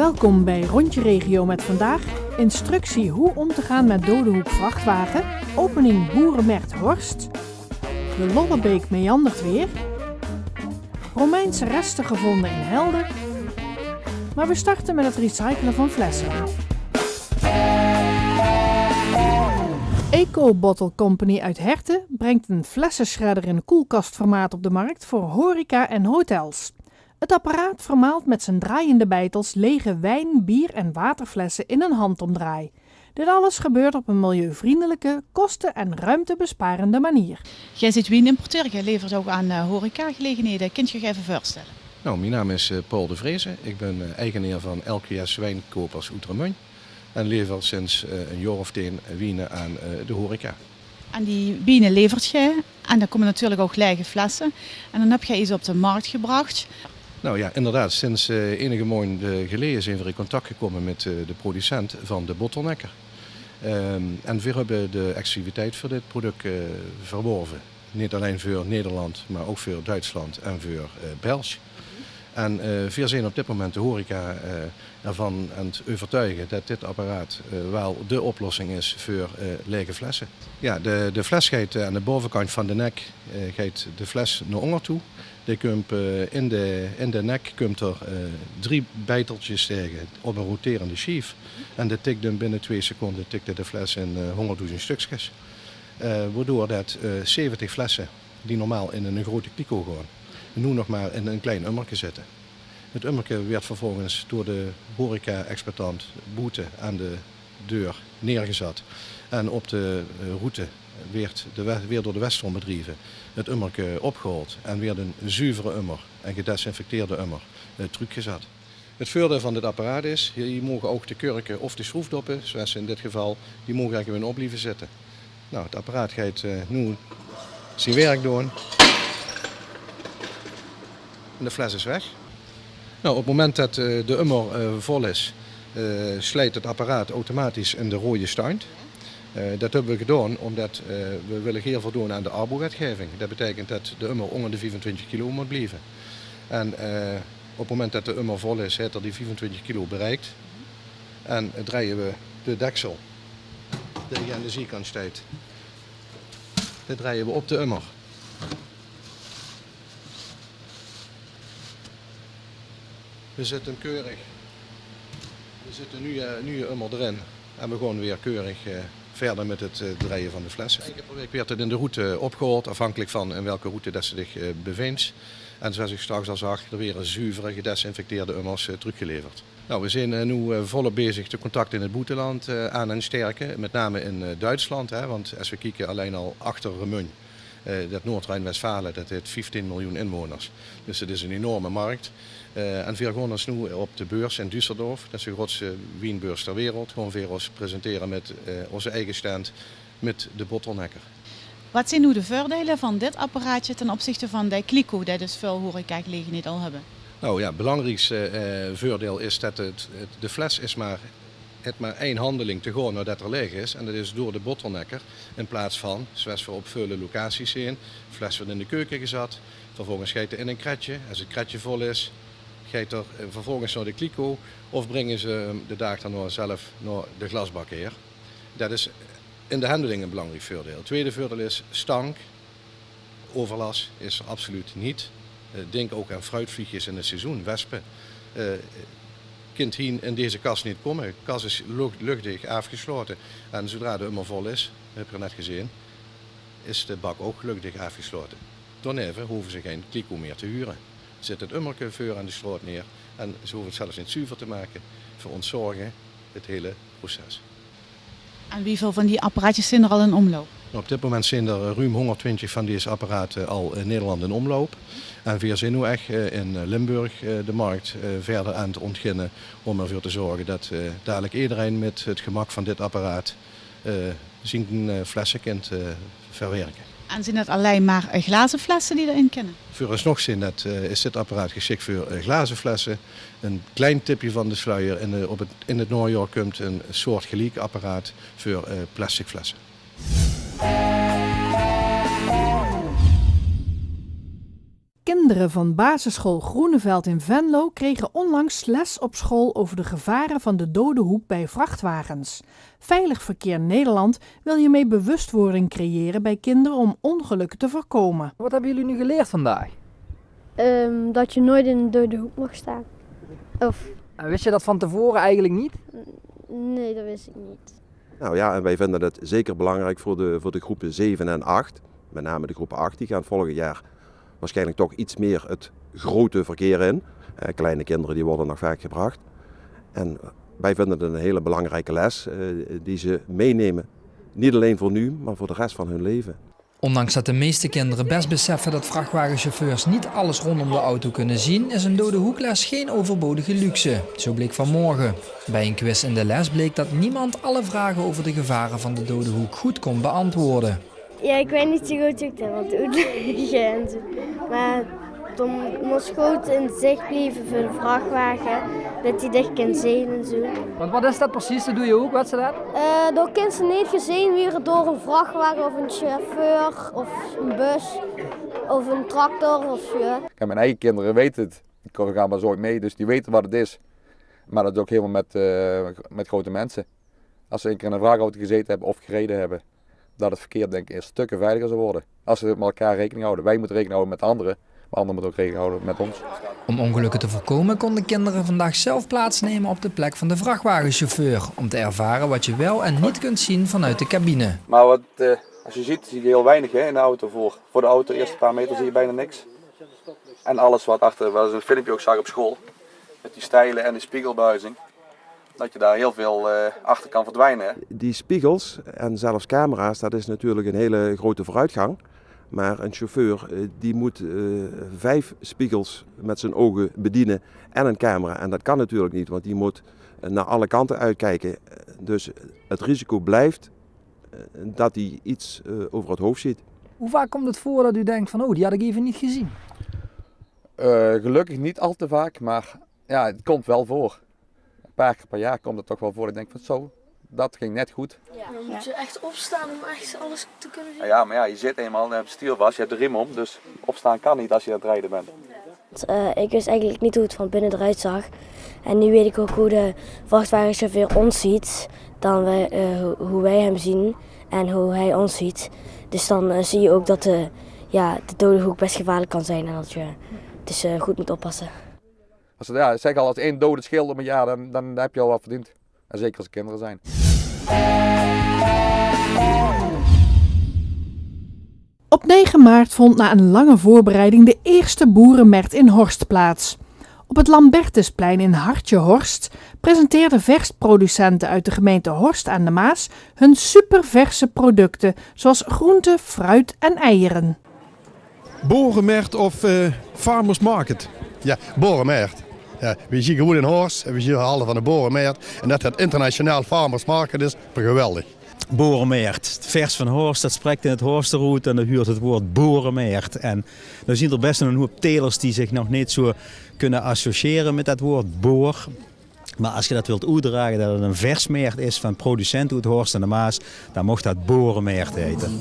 Welkom bij Rondje Regio met vandaag instructie hoe om te gaan met Dodehoek vrachtwagen, opening Boerenmarkt Horst, de Lollebeek meandert weer, Romeinse resten gevonden in Helden, maar we starten met het recyclen van flessen. Eco Bottle Company uit Herten brengt een flessenshredder in koelkastformaat op de markt voor horeca en hotels. Het apparaat vermaalt met zijn draaiende bijtels lege wijn, bier en waterflessen in een handomdraai. Dit alles gebeurt op een milieuvriendelijke, kosten- en ruimtebesparende manier. Jij zit wijnimporteur, jij levert ook aan horecagelegenheden. Kunt je je even voorstellen? Nou, mijn naam is Paul de Vreese. Ik ben eigenaar van LKS Wijnkopers Oetermeun en lever sinds een jaar of 10 wijnen aan de horeca. En die wijnen levert jij en daar komen natuurlijk ook lege flessen. En dan heb jij iets op de markt gebracht. Nou ja, inderdaad. Sinds enige maanden geleden zijn we in contact gekomen met de producent van de bottlenecker. En we hebben de exclusiviteit voor dit product verworven. Niet alleen voor Nederland, maar ook voor Duitsland en voor België. En we zijn op dit moment de horeca ervan aan het overtuigen dat dit apparaat wel de oplossing is voor lege flessen. Ja, de fles gaat aan de bovenkant van de nek gaat de fles naar onder toe. In de nek komt er 3 bijteltjes tegen op een roterende schief. En dat tikt dan binnen 2 seconden tikte de fles in 100.000 stukjes. Waardoor dat 70 flessen die normaal in een grote kliko gaan, nu nog maar in een klein ummerke zitten. Het ummerke werd vervolgens door de horeca-exploitant Boete aan de deur neergezet. En op de route werd weer door de Westrombedrijven het ummerke opgehaald en weer een zuivere ummer en gedesinfecteerde ummer teruggezet. Het voordeel van dit apparaat is, hier mogen ook de kurken of de schroefdoppen, zoals in dit geval, die mogen eigenlijk weer op blijven zitten. Nou, het apparaat gaat nu zijn werk doen. En de fles is weg. Nou, op het moment dat de ummer vol is, slijt het apparaat automatisch in de rode stand. Dat hebben we gedaan omdat we willen geen voldoen aan de ARBO-wetgeving. Dat betekent dat de ummer onder de 25 kilo moet blijven. En op het moment dat de ummer vol is, heeft er die 25 kilo bereikt. En draaien we de deksel, die aan de zijkant staat. Dat draaien we op de ummer. We zitten keurig. We zitten nu je ummer erin en we gaan weer keurig verder met het draaien van de flessen. Eén keer per week werd het in de route opgehaald, afhankelijk van in welke route dat ze zich bevindt. En zoals ik straks al zag, er weer zuivere, gedesinfecteerde ummers teruggeleverd. Nou, we zijn nu volop bezig de contact in het buitenland aan en sterken, met name in Duitsland. Want als we kijken alleen al achter Remun, dat Noord-Rijn-Westfalen, dat heeft 15 miljoen inwoners. Dus het is een enorme markt. En we gaan ons nu op de beurs in Düsseldorf, dat is de grootste wijnbeurs ter wereld, gewoon weer ons presenteren met onze eigen stand met de bottlenecker. Wat zijn nu de voordelen van dit apparaatje ten opzichte van de kliko, die dus veel horecagelegenheden al hebben? Nou ja, het belangrijkste voordeel is dat de fles is maar één handeling te gaan nadat er leeg is. En dat is door de bottlenecker. In plaats van, zoals we op vele locaties zien, de fles wordt in de keuken gezet. Vervolgens gaat het in een kratje. Als het kratje vol is, gaat er vervolgens naar de kliko. Of brengen ze de dag daarna zelf naar de glasbak hier. Dat is in de handeling een belangrijk voordeel. Het tweede voordeel is stank. Overlast is er absoluut niet. Denk ook aan fruitvliegjes in het seizoen, wespen. Kind hier in deze kast niet komen. De kast is luchtig afgesloten. En zodra de ummer vol is, heb je net gezien, is de bak ook luchtig afgesloten. Daarna hoeven ze geen kliko meer te huren. Zit het ummerke voor aan de sloot neer en ze hoeven het zelfs niet zuiver te maken. Voor ons zorgen het hele proces. En hoeveel van die apparaatjes zijn er al in omloop? Op dit moment zijn er ruim 120 van deze apparaten al in Nederland in omloop. En we zijn nu echt in Limburg de markt verder aan het ontginnen om ervoor te zorgen dat dadelijk iedereen met het gemak van dit apparaat zijn flessen kunt verwerken. En zijn het alleen maar glazen flessen die erin kunnen? Vooralsnog is dit apparaat geschikt voor glazen flessen. Een klein tipje van de sluier in het najaar komt een soort gelijk apparaat voor plastic flessen. kinderen van basisschool Groeneveld in Venlo kregen onlangs les op school over de gevaren van de dode hoek bij vrachtwagens. Veilig Verkeer Nederland wil hiermee bewustwording creëren bij kinderen om ongelukken te voorkomen. Wat hebben jullie nu geleerd vandaag? Dat je nooit in een dode hoek mag staan. Wist je dat van tevoren eigenlijk niet? Nee, dat wist ik niet. Nou ja, en wij vinden het zeker belangrijk voor de groepen 7 en 8. Met name de groepen 8, die gaan volgend jaar waarschijnlijk toch iets meer het grote verkeer in. Kleine kinderen die worden nog vaak gebracht. En wij vinden het een hele belangrijke les die ze meenemen. Niet alleen voor nu, maar voor de rest van hun leven. Ondanks dat de meeste kinderen best beseffen dat vrachtwagenchauffeurs niet alles rondom de auto kunnen zien, is een dode hoekles geen overbodige luxe. Zo bleek vanmorgen. Bij een quiz in de les bleek dat niemand alle vragen over de gevaren van de dode hoek goed kon beantwoorden. Ja, ik weet niet zo goed hoe ik dat moet uitleggen en zo. Maar dan moest goed in het zicht blijven voor de vrachtwagen, dat hij dicht kan zien en zo. Want wat is dat precies? Dat doe je ook, wat is dat? Dan kan ze niet gezien worden door een vrachtwagen of een chauffeur of een bus of een tractor of zo. Kijk, mijn eigen kinderen weten het. Die gaan maar zo mee, dus die weten wat het is. Maar dat is ook helemaal met grote mensen. Als ze een keer in een vrachtauto gezeten hebben of gereden hebben, dat het verkeer denk ik stukken veiliger zal worden. Als ze met elkaar rekening houden. Wij moeten rekening houden met anderen, maar anderen moeten ook rekening houden met ons. Om ongelukken te voorkomen konden kinderen vandaag zelf plaatsnemen op de plek van de vrachtwagenchauffeur. Om te ervaren wat je wel en niet kunt zien vanuit de cabine. Maar als je ziet, zie je heel weinig in de auto. Voor de auto, de eerste paar meter zie je bijna niks. En alles wat achter, wat een filmpje ook zag op school, met die stijlen en de spiegelbuizing, dat je daar heel veel achter kan verdwijnen. Hè? Die spiegels en zelfs camera's, dat is natuurlijk een hele grote vooruitgang. Maar een chauffeur die moet 5 spiegels met zijn ogen bedienen en een camera. En dat kan natuurlijk niet, want die moet naar alle kanten uitkijken. Dus het risico blijft dat hij iets over het hoofd ziet. Hoe vaak komt het voor dat u denkt van, oh, die had ik even niet gezien? Gelukkig niet al te vaak, maar ja, het komt wel voor. Een paar keer per jaar komt het toch wel voor. Ik denk van zo, dat ging net goed. Ja. Dan moet je echt opstaan om echt alles te kunnen zien. Ja, maar ja, je zit eenmaal, je hebt het stuur vast, je hebt de riem om, dus opstaan kan niet als je aan het rijden bent. Ik wist eigenlijk niet hoe het van binnen eruit zag. En nu weet ik ook hoe de vrachtwagenchauffeur ons ziet, dan hoe wij hem zien en hoe hij ons ziet. Dus dan zie je ook dat de dode hoek best gevaarlijk kan zijn en dat je dus goed moet oppassen. Zeg al, als 1 dode scheelt om een jaar, dan heb je al wat verdiend. En zeker als er kinderen zijn. Op 9 maart vond na een lange voorbereiding de eerste boerenmarkt in Horst plaats. Op het Lambertusplein in Hartje Horst presenteerden versproducenten uit de gemeente Horst aan de Maas hun superverse producten zoals groenten, fruit en eieren. Boerenmarkt of farmers market? Ja, boerenmarkt. Ja, we zien gewoon in Horst en we zien halen van de boerenmarkt. En dat het internationaal farmers market is, geweldig. Boerenmarkt, vers van Horst, dat spreekt in het Horsterroet en dan huurt het woord boerenmarkt. En dan zien er best een hoop telers die zich nog niet zo kunnen associëren met dat woord boer. Maar als je dat wilt uitdragen dat het een versmarkt is van producenten uit Horst en de Maas, dan mocht dat boerenmarkt heten.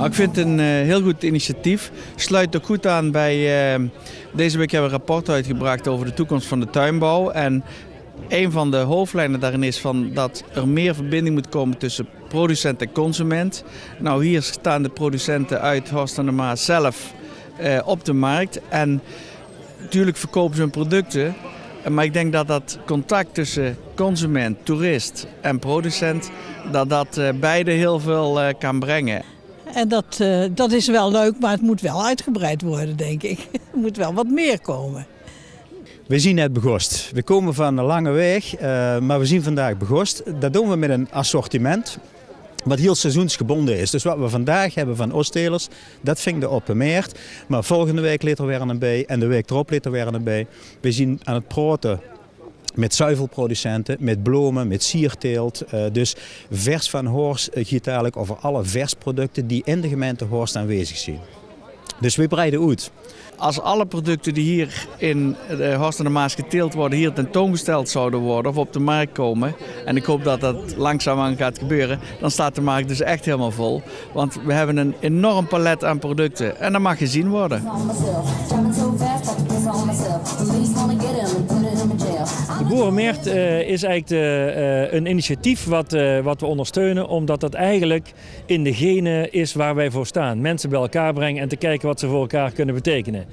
Ik vind het een heel goed initiatief. Sluit ook goed aan bij... Deze week hebben we een rapport uitgebracht over de toekomst van de tuinbouw. En een van de hoofdlijnen daarin is van dat er meer verbinding moet komen tussen producent en consument. Nou, hier staan de producenten uit Horst en de Maas zelf op de markt. En natuurlijk verkopen ze hun producten. Maar ik denk dat dat contact tussen consument, toerist en producent, dat beide heel veel kan brengen. En dat is wel leuk, maar het moet wel uitgebreid worden, denk ik. Er moet wel wat meer komen. We zien net Begost. We komen van een lange weg, maar we zien vandaag Begost. Dat doen we met een assortiment wat heel seizoensgebonden is. Dus wat we vandaag hebben van Oosttelers, dat ving de op een markt. Maar volgende week leert er weer een bij en de week erop leert er weer een bij. We zien aan het praten met zuivelproducenten, met bloemen, met sierteelt. Dus vers van Horst gaat eigenlijk over alle versproducten die in de gemeente Horst aanwezig zijn. Dus we breiden uit. Als alle producten die hier in de Horst aan de Maas geteeld worden, hier tentoongesteld zouden worden of op de markt komen, en ik hoop dat dat langzaamaan gaat gebeuren, dan staat de markt dus echt helemaal vol. Want we hebben een enorm palet aan producten en dat mag gezien worden. De Boerenmarkt is eigenlijk een initiatief wat we ondersteunen, omdat dat eigenlijk in de genen is waar wij voor staan. Mensen bij elkaar brengen en te kijken wat ze voor elkaar kunnen betekenen.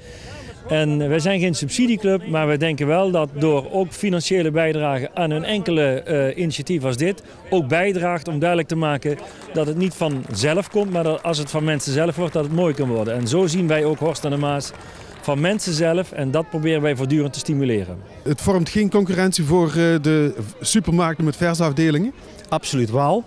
En wij zijn geen subsidieclub, maar wij denken wel dat door ook financiële bijdrage aan een enkele initiatief als dit ook bijdraagt om duidelijk te maken dat het niet vanzelf komt, maar dat als het van mensen zelf wordt, dat het mooi kan worden. En zo zien wij ook Horst aan de Maas van mensen zelf en dat proberen wij voortdurend te stimuleren. Het vormt geen concurrentie voor de supermarkten met versafdelingen? Absoluut wel.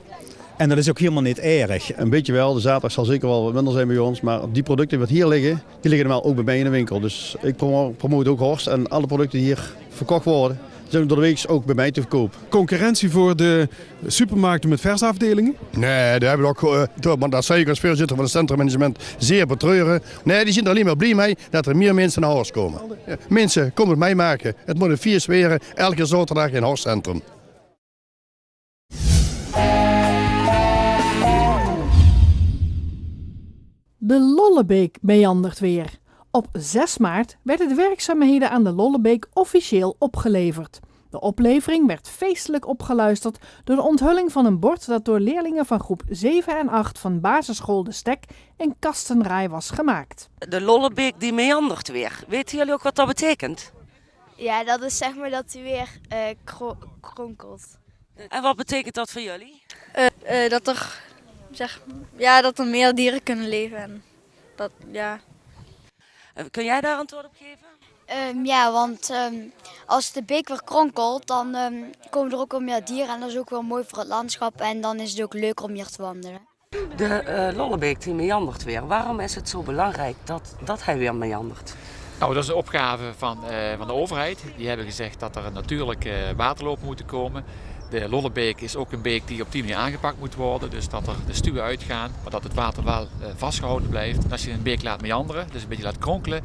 En dat is ook helemaal niet erg. Een beetje wel, de zaterdag zal zeker wel wat minder zijn bij ons. Maar die producten die hier liggen, die liggen normaal ook bij mij in de winkel. Dus ik promote ook Horst en alle producten die hier verkocht worden, zijn door de week ook bij mij te verkopen. Concurrentie voor de supermarkten met versafdelingen? Nee, daar hebben we ook, maar dat zei ik als voorzitter van het centrummanagement zeer betreuren. Nee, die zijn er alleen maar blij mee dat er meer mensen naar Horst komen. Ja, mensen, kom het mij maken. Het moet een 4 sferen, elke zaterdag in Horst Centrum. De Lollebeek meandert weer. Op 6 maart werden de werkzaamheden aan de Lollebeek officieel opgeleverd. De oplevering werd feestelijk opgeluisterd door de onthulling van een bord dat door leerlingen van groep 7 en 8 van basisschool De Stek in Kastenraai was gemaakt. De Lollebeek die meandert weer. Weten jullie ook wat dat betekent? Ja, dat is zeg maar dat hij weer kronkelt. En wat betekent dat voor jullie? Dat er meer dieren kunnen leven. En dat, ja. Kun jij daar antwoord op geven? Want als de beek weer kronkelt, dan komen er ook wel meer dieren. En dat is ook wel mooi voor het landschap. En dan is het ook leuker om hier te wandelen. De Lollebeek die meandert weer. Waarom is het zo belangrijk dat hij weer meandert? Nou, dat is een opgave van de overheid. Die hebben gezegd dat er een natuurlijke waterloop moet komen. De Lollebeek is ook een beek die op die manier aangepakt moet worden. Dus dat er de stuwen uitgaan, maar dat het water wel vastgehouden blijft. En als je een beek laat meanderen, dus een beetje laat kronkelen,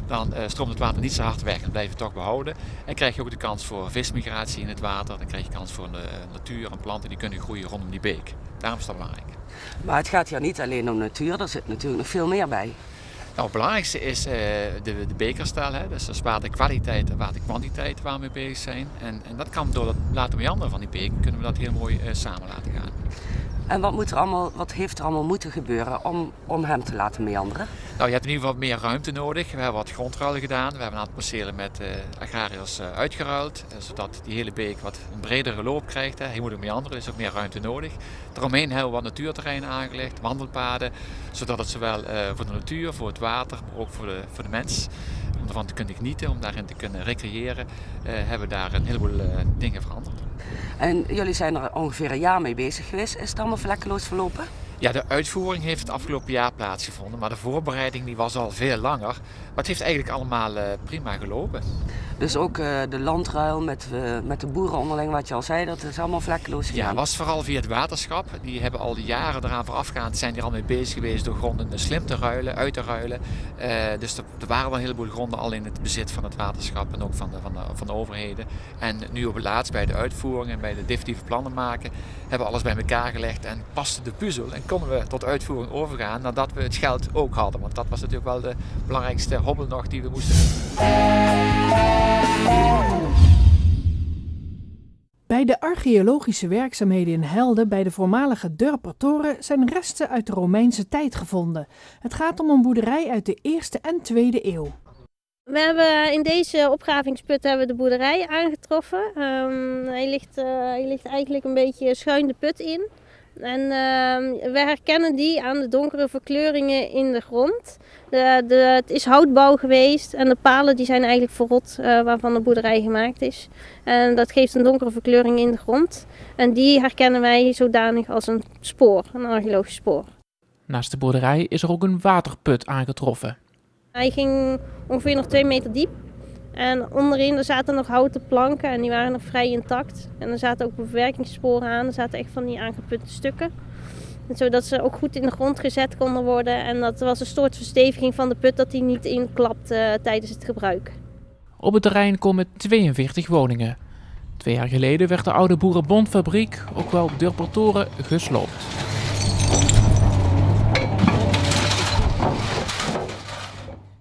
dan stroomt het water niet zo hard weg en blijft het toch behouden. En krijg je ook de kans voor vismigratie in het water. Dan krijg je kans voor de natuur en planten die kunnen groeien rondom die beek. Daarom is dat belangrijk. Maar het gaat hier niet alleen om natuur, er zit natuurlijk nog veel meer bij. Nou, het belangrijkste is de bekerstijl, dus dat is waterkwaliteit en waterkwantiteit waar we mee bezig zijn. En dat kan door het laten meanderen van die beek, kunnen we dat heel mooi samen laten gaan. En wat heeft er allemaal moeten gebeuren om hem te laten meanderen? Nou, je hebt in ieder geval meer ruimte nodig. We hebben wat grondruilen gedaan. We hebben een aantal percelen met agrariërs uitgeruild. Zodat die hele beek wat een bredere loop krijgt. Hij moet ook meanderen, er is ook meer ruimte nodig. Daaromheen hebben we wat natuurterreinen aangelegd, wandelpaden. Zodat het zowel voor de natuur, voor het water, maar ook voor de mens, om ervan te kunnen genieten, om daarin te kunnen recreëren, hebben we daar een heleboel dingen veranderd. En jullie zijn er ongeveer een jaar mee bezig geweest. Is het allemaal vlekkeloos verlopen? Ja, de uitvoering heeft het afgelopen jaar plaatsgevonden, maar de voorbereiding die was al veel langer. Maar het heeft eigenlijk allemaal prima gelopen. Dus ook de landruil met de boeren onderling, wat je al zei, dat is allemaal vlekkeloos gegaan? Ja, was vooral via het waterschap. Die hebben al die jaren eraan voorafgaand, zijn er al mee bezig geweest door gronden slim te ruilen, uit te ruilen. Dus er waren wel een heleboel gronden al in het bezit van het waterschap en ook van de overheden. En nu op het laatst bij de uitvoering en bij de definitieve plannen maken, hebben we alles bij elkaar gelegd en paste de puzzel. En konden we tot uitvoering overgaan nadat we het geld ook hadden. Want dat was natuurlijk wel de belangrijkste hobbel nog die we moesten doen. Bij de archeologische werkzaamheden in Helden bij de voormalige Durpertoren zijn resten uit de Romeinse tijd gevonden. Het gaat om een boerderij uit de 1e en 2e eeuw. We hebben in deze opgravingsput de boerderij aangetroffen. Hij ligt eigenlijk een beetje schuin de put in. En we herkennen die aan de donkere verkleuringen in de grond. Het is houtbouw geweest en de palen die zijn eigenlijk verrot waarvan de boerderij gemaakt is. En dat geeft een donkere verkleuring in de grond. En die herkennen wij zodanig als een spoor, een archeologisch spoor. Naast de boerderij is er ook een waterput aangetroffen. Hij ging ongeveer nog 2 meter diep. En onderin zaten nog houten planken en die waren nog vrij intact. En er zaten ook bewerkingssporen aan, er zaten echt van die aangeputte stukken. Zodat ze ook goed in de grond gezet konden worden. En dat was een soort versteviging van de put dat die niet inklapt tijdens het gebruik. Op het terrein komen 42 woningen. 2 jaar geleden werd de oude Boerenbondfabriek, ook wel Durpertoren, gesloopt.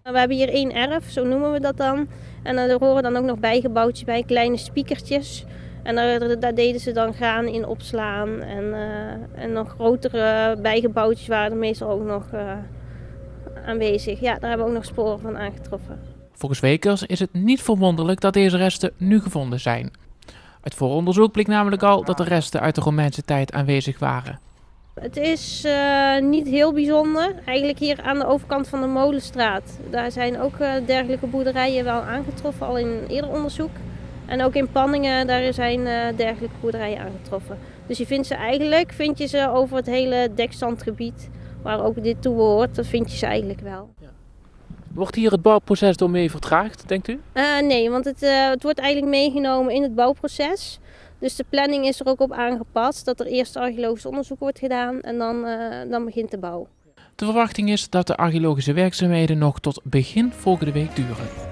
We hebben hier 1 erf, zo noemen we dat dan. En er horen dan ook nog bijgebouwtjes bij, kleine spiekertjes. En daar deden ze dan graan in opslaan. En nog grotere bijgebouwtjes waren er meestal ook nog aanwezig. Ja, daar hebben we ook nog sporen van aangetroffen. Volgens Wekers is het niet verwonderlijk dat deze resten nu gevonden zijn. Uit vooronderzoek bleek namelijk al dat de resten uit de Romeinse tijd aanwezig waren. Het is niet heel bijzonder. Eigenlijk hier aan de overkant van de Molenstraat. Daar zijn ook dergelijke boerderijen wel aangetroffen, al in een eerder onderzoek. En ook in Panningen, daar zijn dergelijke boerderijen aangetroffen. Dus je vind je ze over het hele dekzandgebied, waar ook dit toe behoort, dat vind je ze eigenlijk wel. Wordt hier het bouwproces door mee vertraagd, denkt u? Nee, want het wordt eigenlijk meegenomen in het bouwproces. Dus de planning is er ook op aangepast dat er eerst archeologisch onderzoek wordt gedaan en dan begint de bouw. De verwachting is dat de archeologische werkzaamheden nog tot begin volgende week duren.